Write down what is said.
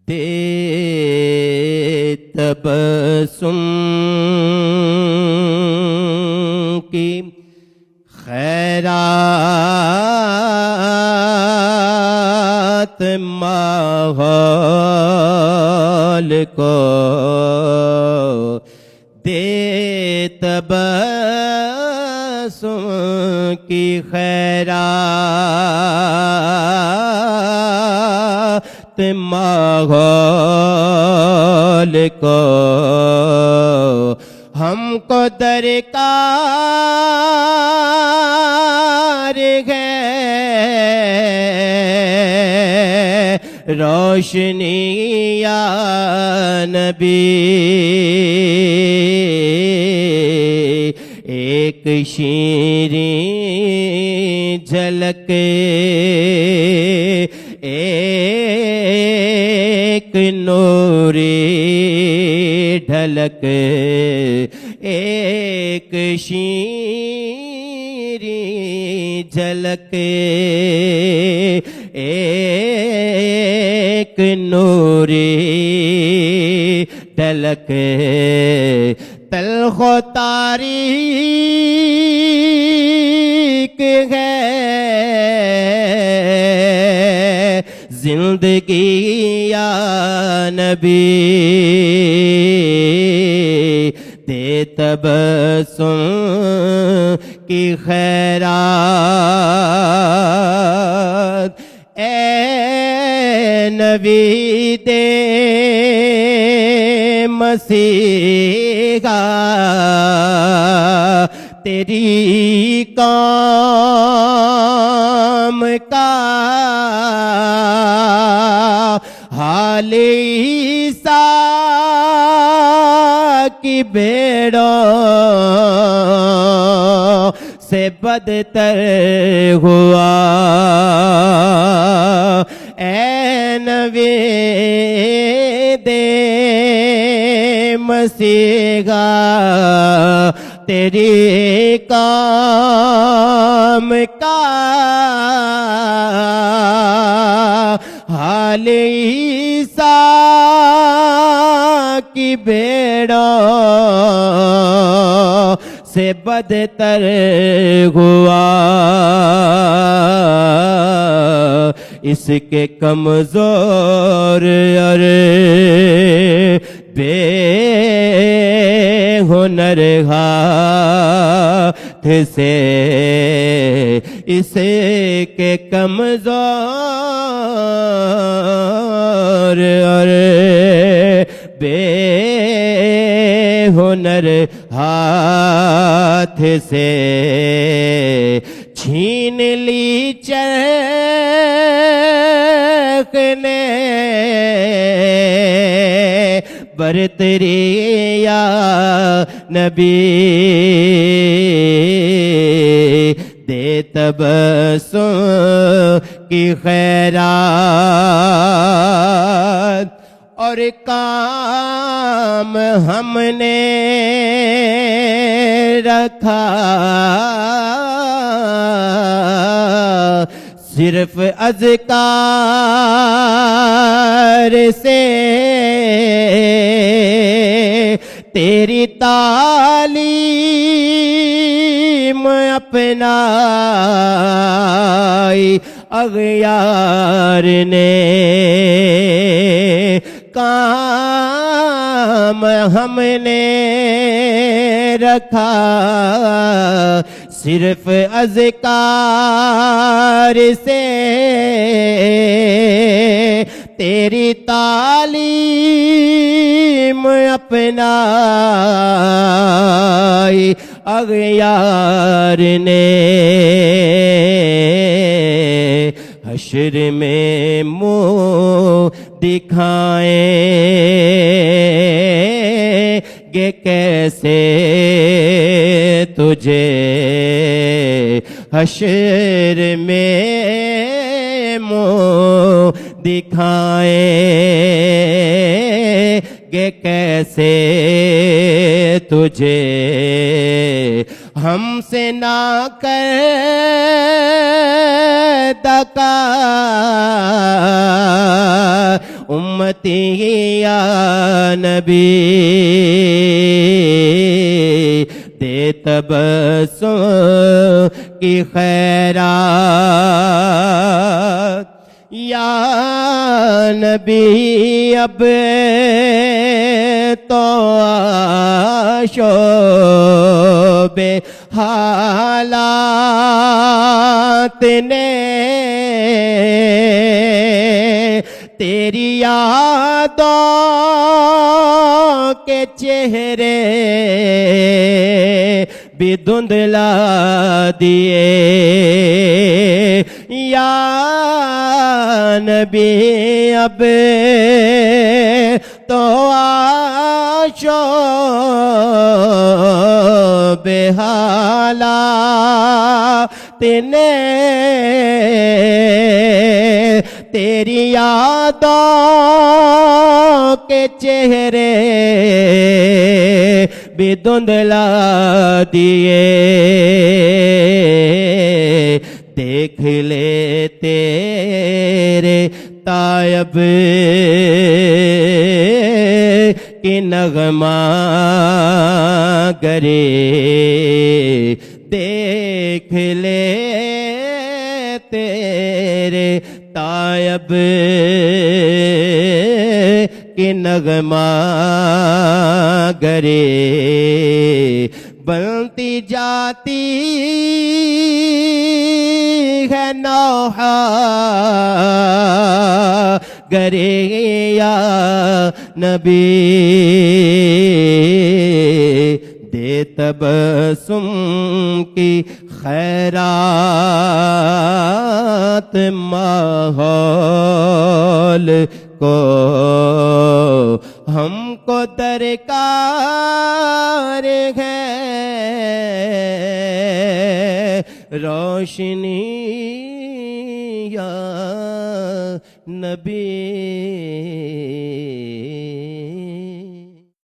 دے تبسم کی خیرات ماحول کو دے تبسم کی خیرات ماحول کو ہم کو درکار ہے روشنی یا نبی ایک شیریں جھلک ایک نوری ڈھلک ایک شیریں جھلک ایک نوری ڈھلک تلخ و تاریک ہے زندگی یا نبی دے تبسم کی خیرات اے نبی دے مسیحا تیری قوم کا حال عیسیٰ کی بھیڑوں سے بدتر ہوا اے نبی دے مسیحا تیری قوم کا حال عیسیٰ کی بھیڑوں سے بدتر ہوا اس کے کمزور اور بے ہنر ہاتھ سے اس کے کمزور اور بے ہنر ہاتھ سے چھین لی چرخ نے برتری یا نبی دے تبسم کی خیرات اور کام ہم نے رکھا صرف اذکار سے تیری تعلیم اپنائی اغیار نے کام ہم نے رکھا صرف اذکار سے تیری تعلیم اپنائی اغیار نے حشر میں منہ دکھائیں گے کیسے تجھے حشر میں منہ دکھائیں گے کیسے تجھے ہم سے نہ کر دکا امتی یا نبی دے تبسم کی خیرات یا نبی اب تو شعب حالات نے تیری یادوں کے چہرے بھی دھندلا دیے یا نبی اب تو شعب حالات نے تیری یادوں کے چہرے بھی دھندلا دیے دیکھ لے تیرے تائب کی نغمہ گرے دیکھ لے تیرے تائب کی نغمہ گرے بنتی جاتی ہے نوحہ گرے یا نبی دے تبسم کی خیرات ماحول کو ہم کو درکار ہے روشنی یا نبی